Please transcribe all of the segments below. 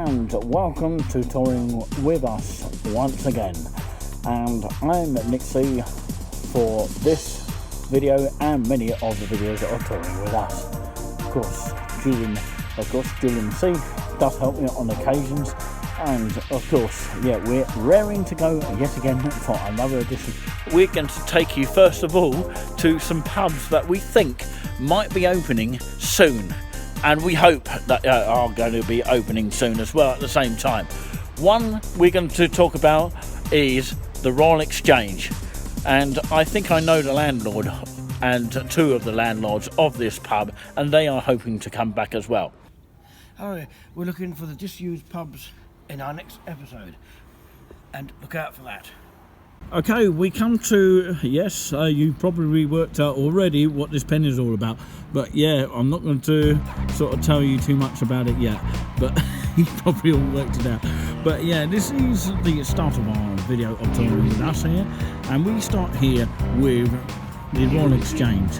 and welcome to Touring with us once again. And I'm Nixie for this video and many of the videos of Touring with us. Of course, Julien C does help me on occasions, and of course, we're raring to go yet again for another edition. We're going to take you first of all to some pubs that we think might be opening soon, and we hope that are going to be opening soon as well at the same time. One we're going to talk about is the Royal Exchange, and I think I know the landlord and two of the landlords of this pub, and they are hoping to come back as well. Oh, we're looking for the disused pubs in our next episode, and look out for that. Okay, we come to, yes, you probably worked out already what this pen is all about, but yeah, I'm not going to sort of tell you too much about it yet, but you probably all worked it out. But yeah, this is the start of our video of Touring with us here, and we start here with the Royal Exchange.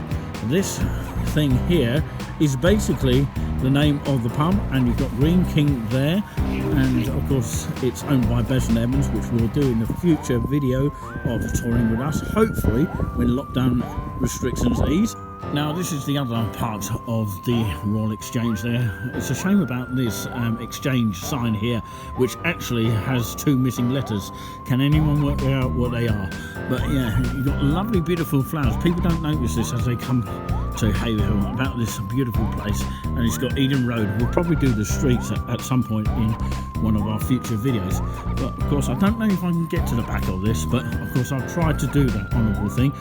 This thing here is basically the name of the pub, and you've got Green King there, and of course it's owned by Bez and Evans, which we'll do in a future video of Touring with us, hopefully when lockdown restrictions ease. Now this is the other part of the Royal Exchange there. It's a shame about this exchange sign here, which actually has two missing letters. Can anyone work out what they are? But yeah, you've got lovely beautiful flowers. People don't notice this as they come to Haverhill about this beautiful place, and it's got Eden Road. We'll probably do the streets at some point in one of our future videos, but of course I don't know if I can get to the back of this, but of course I've tried to do that honourable thing.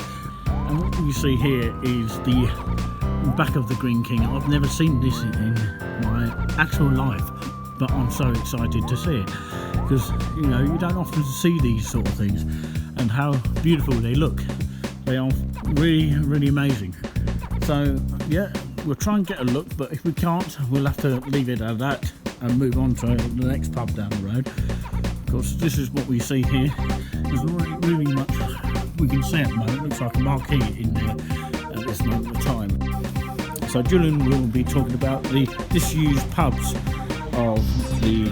And what you see here is the back of the Green King. I've never seen this in my actual life, but I'm so excited to see it, because you know, you don't often see these sort of things, and how beautiful they look. They are really, really amazing. So yeah, we'll try and get a look, but if we can't, we'll have to leave it at that and move on to the next pub down the road. Of course, this is what we see here. There's really much we can see at the moment. It looks like a marquee in there at this moment of time. So Julien will be talking about the disused pubs of the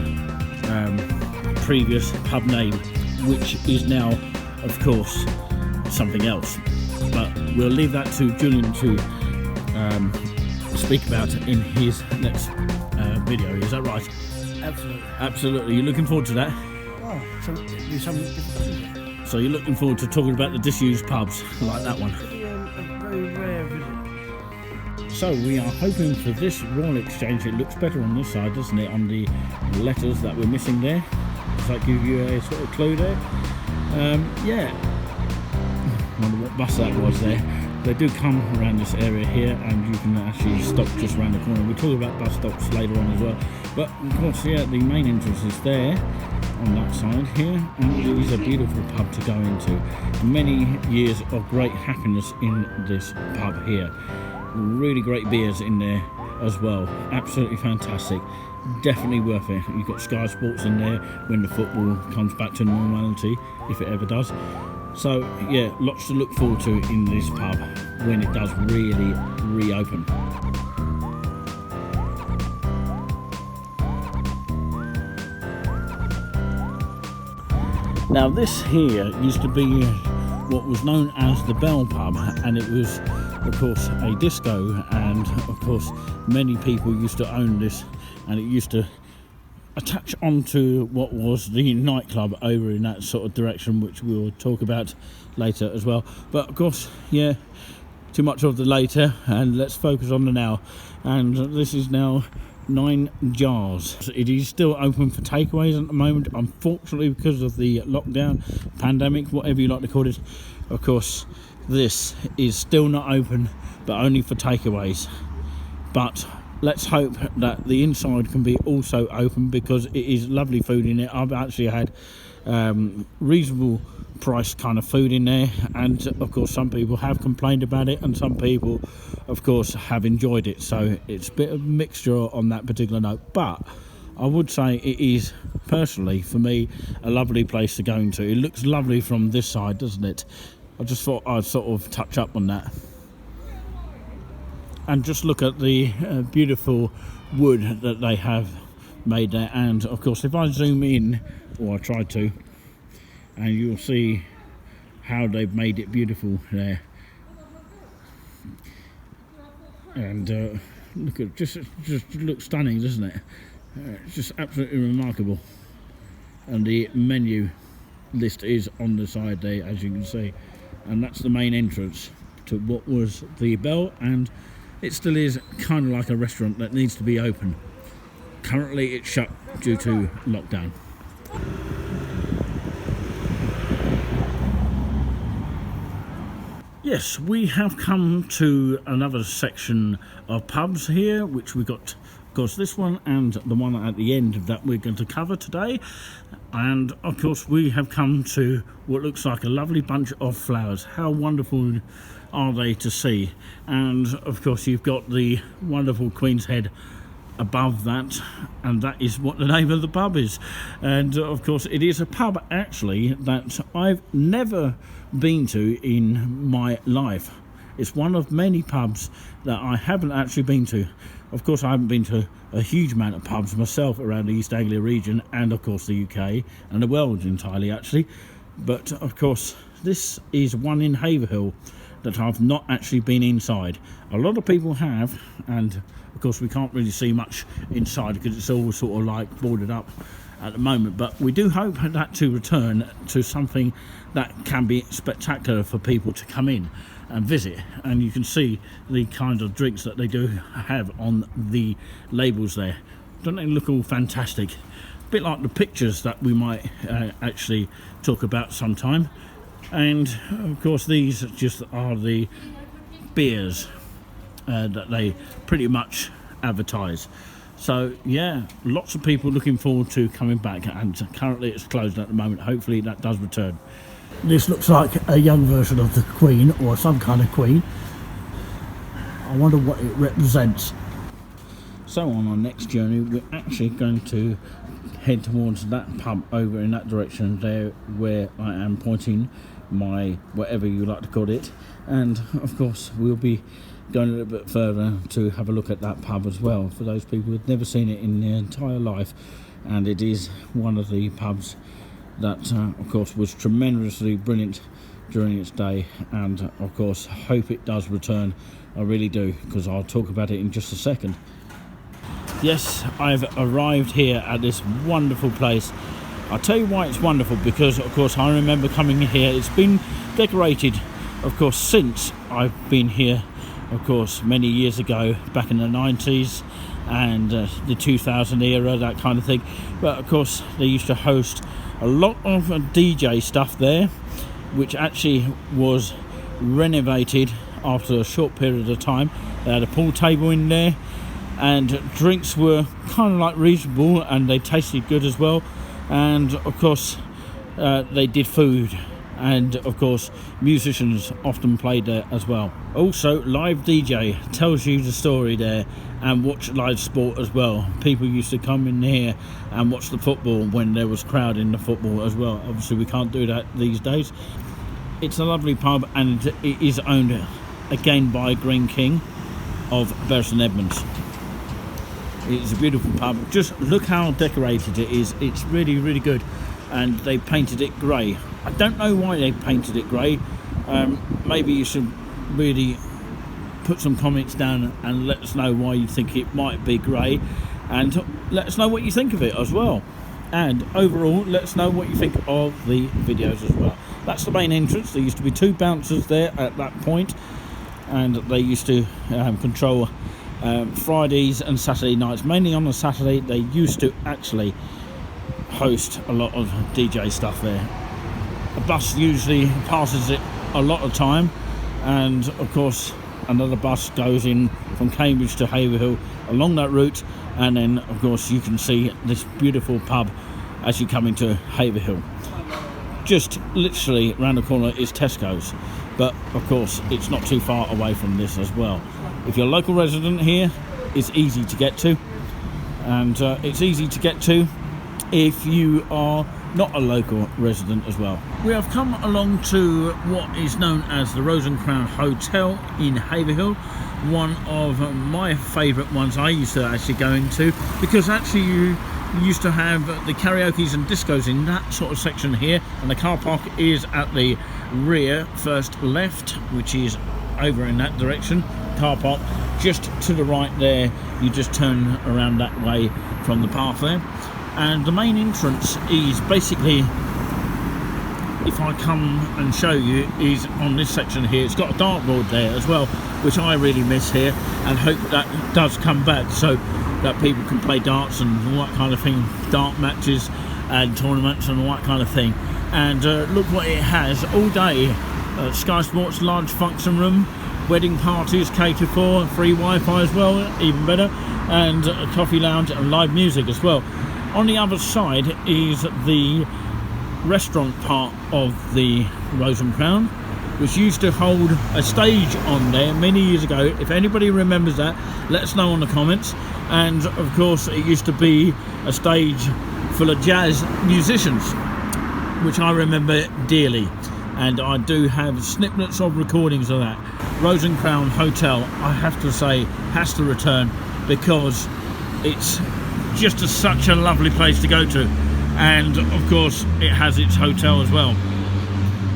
previous pub name, which is now, of course, something else. But we'll leave that to Julien to speak about in his next video. Is that right? Absolutely. Absolutely. You're looking forward to that? Oh, so it'll be something different. So you're looking forward to talking about the disused pubs like that one? It'll be a very rare visit. So we are hoping for this Royal Exchange. It looks better on this side, doesn't it, on the letters that we're missing there? Does that give you a sort of clue there? Yeah. Wonder what bus that was there. They do come around this area here, and you can actually stop just around the corner. We'll talk about bus stops later on as well. But of course, yeah, the main entrance is there on that side here, and it is a beautiful pub to go into. Many years of great happiness in this pub here. Really great beers in there as well. Absolutely fantastic. Definitely worth it. You've got Sky Sports in there when the football comes back to normality, if it ever does. So yeah, lots to look forward to in this pub when it does really reopen. Now this here used to be what was known as the Bell Pub, and it was of course a disco, and of course many people used to own this, and it used to attach onto what was the nightclub over in that sort of direction, which we'll talk about later as well. But of course, yeah, too much of the later, and let's focus on the now. And this is now 9 Jars. It is still open for takeaways at the moment, unfortunately, because of the lockdown, pandemic, whatever you like to call it. Of course, this is still not open, but only for takeaways. But let's hope that the inside can be also open, because it is lovely food in it. I've actually had reasonable price kind of food in there, and of course some people have complained about it, and some people of course have enjoyed it. So it's a bit of a mixture on that particular note, but I would say it is, personally for me, a lovely place to go into. It looks lovely from this side, doesn't it? I just thought I'd sort of touch up on that. And just look at the beautiful wood that they have made there. And of course, if I zoom in, or I try to, and you'll see how they've made it beautiful there. And look at just looks stunning, doesn't it? It's just absolutely remarkable. And the menu list is on the side there, as you can see, and that's the main entrance to what was the Bell, and it still is kind of like a restaurant that needs to be open. Currently it's shut due to lockdown. Yes, we have come to another section of pubs here, which we got, of course, this one and the one at the end that we're going to cover today. And of course, we have come to what looks like a lovely bunch of flowers. How wonderful are they to see? And of course, you've got the wonderful Queen's Head above that, and that is what the name of the pub is. And of course, it is a pub actually that I've never been to in my life. It's one of many pubs that I haven't actually been to. Of course, I haven't been to a huge amount of pubs myself around the East Anglia region, and of course the UK and the world entirely actually. But of course, this is one in Haverhill that I've not actually been inside. A lot of people have, and of course we can't really see much inside because it's all sort of like boarded up at the moment, but we do hope that to return to something that can be spectacular for people to come in and visit. And you can see the kind of drinks that they do have on the labels there. Don't they look all fantastic? A bit like the pictures that we might actually talk about sometime. And of course these just are the beers that they pretty much advertise. So yeah, lots of people looking forward to coming back, and currently it's closed at the moment. Hopefully that does return. This looks like a young version of the Queen, or some kind of Queen. I wonder what it represents. So on our next journey, we're actually going to head towards that pub over in that direction there, where I am pointing my whatever you like to call it. And of course we'll be going a little bit further to have a look at that pub as well, for those people who've never seen it in their entire life. And it is one of the pubs that of course was tremendously brilliant during its day, and of course hope it does return. I really do, because I'll talk about it in just a second. Yes, I've arrived here at this wonderful place. I'll tell you why it's wonderful, because of course I remember coming here. It's been decorated of course since I've been here, of course many years ago, back in the 90s and the 2000 era, that kind of thing. But of course they used to host a lot of DJ stuff there, which actually was renovated after a short period of time. They had a pool table in there, and drinks were kind of like reasonable, and they tasted good as well. And of course they did food, and of course musicians often played there as well. Also live DJ tells you the story there, and watch live sport as well. People used to come in here and watch the football when there was crowd in the football as well. Obviously we can't do that these days. It's a lovely pub, and it is owned again by Green King of Bury Edmonds. It's a beautiful pub. Just look how decorated it is. It's really, really good. And they painted it grey. I don't know why they painted it grey. Maybe you should really put some comments down and let us know why you think it might be grey, and let us know what you think of it as well. And overall, let us know what you think of the videos as well. That's the main entrance. There used to be 2 bouncers there at that point, and they used to control Fridays and Saturday nights. Mainly on a Saturday, they used to actually host a lot of DJ stuff there. A bus usually passes it a lot of time, and of course another bus goes in from Cambridge to Haverhill along that route, and then of course you can see this beautiful pub as you come into Haverhill. Just literally around the corner is Tesco's, but of course it's not too far away from this as well. If you're a local resident here, it's easy to get to, and it's easy to get to if you are not a local resident as well. We have come along to what is known as the Rose and Crown Hotel in Haverhill, one of my favourite ones I used to actually go into, because actually you used to have the karaoke's and discos in that sort of section here, and the car park is at the rear, first left, which is over in that direction. Car park just to the right there, you just turn around that way from the path there, and the main entrance is basically, if I come and show you, is on this section here. It's got a dartboard there as well, which I really miss here, and hope that does come back so that people can play darts and all that kind of thing, dart matches and tournaments and all that kind of thing. And look what it has all day. Sky Sports large function room, wedding parties catered for, free Wi-Fi as well, even better, and a coffee lounge and live music as well. On the other side is the restaurant part of the Rose and Crown, which used to hold a stage on there many years ago. If anybody remembers that, let us know in the comments. And of course it used to be a stage full of jazz musicians, which I remember dearly, and I do have snippets of recordings of that. Rose and Crown Hotel, I have to say, has to return, because it's just such a lovely place to go to. And of course it has its hotel as well,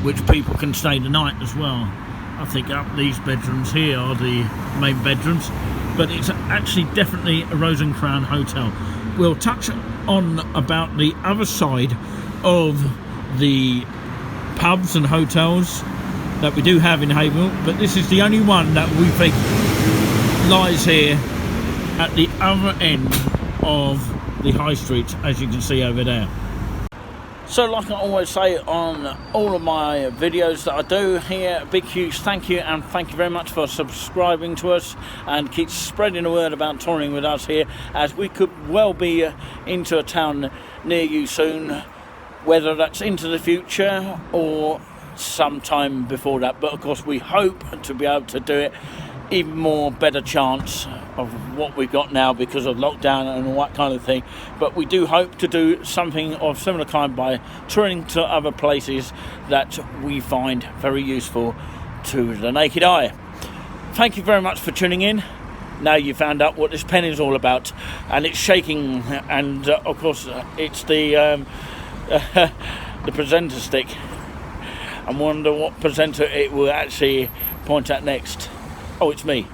which people can stay the night as well. I think up these bedrooms here are the main bedrooms, but it's actually definitely a Rose and Crown Hotel. We'll touch on about the other side of the pubs and hotels that we do have in Haverhill, but this is the only one that we think lies here at the other end of the high street, as you can see over there. So like I always say on all of my videos that I do here, a big huge thank you, and thank you very much for subscribing to us and keep spreading the word about touring with us here, as we could well be into a town near you soon, whether that's into the future or sometime before that. But of course we hope to be able to do it even more better chance of what we've got now because of lockdown and all that kind of thing. But we do hope to do something of similar kind by touring to other places that we find very useful to the naked eye. Thank you very much for tuning in. Now you found out what this pen is all about, and it's shaking, and of course it's the the presenter stick. I wonder what presenter it will actually point at next. Oh, it's me.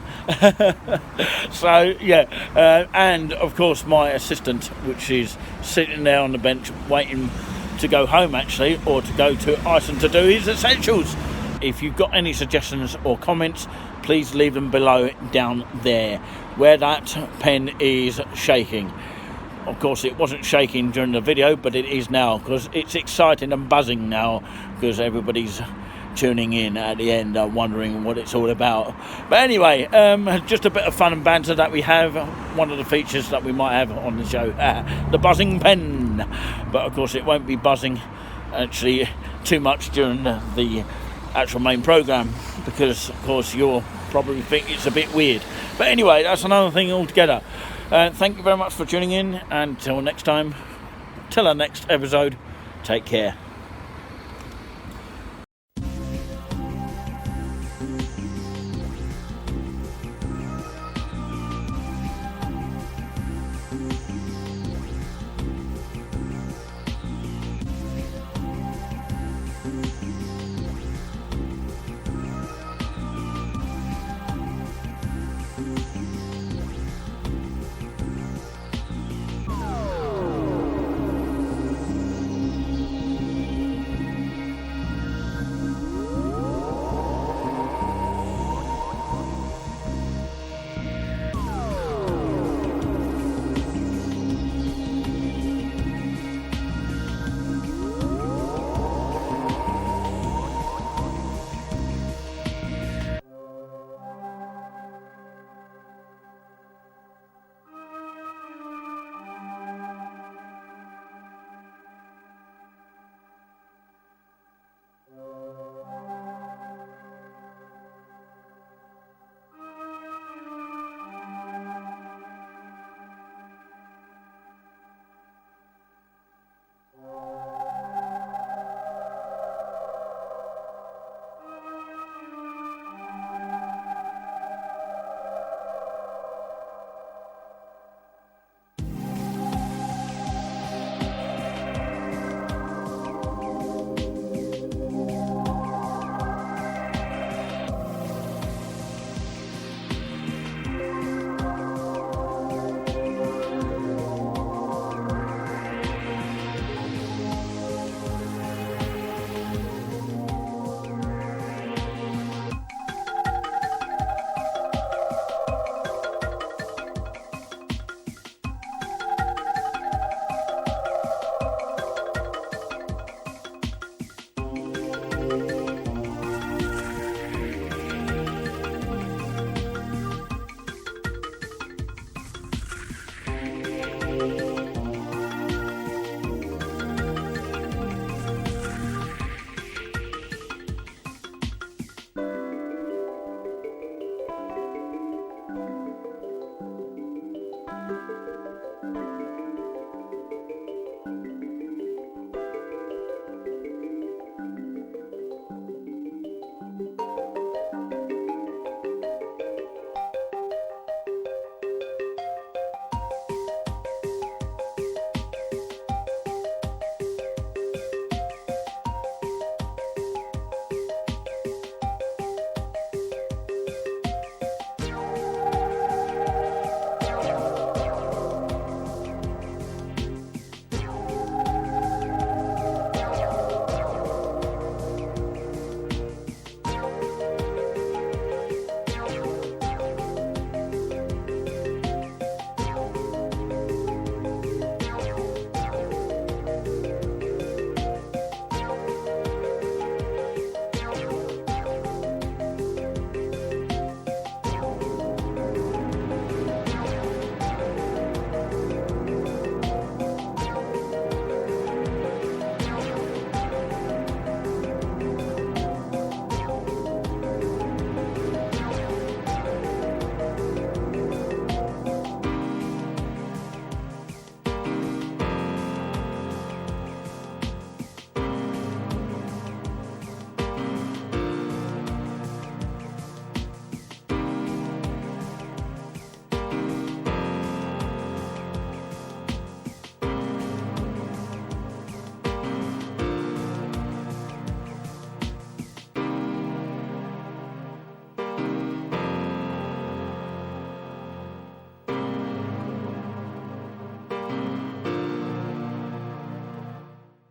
So yeah, and of course my assistant, which is sitting there on the bench waiting to go home actually, or to go to Iceland to do his essentials. If you've got any suggestions or comments, please leave them below down there where that pen is shaking. Of course it wasn't shaking during the video, but it is now, because it's exciting and buzzing now, because everybody's tuning in at the end, wondering what it's all about. But anyway, just a bit of fun and banter that we have, one of the features that we might have on the show, the buzzing pen. But of course it won't be buzzing actually too much during the actual main program, because of course you'll probably think it's a bit weird. But anyway, that's another thing altogether. Thank you very much for tuning in, and until next time, till our next episode, take care.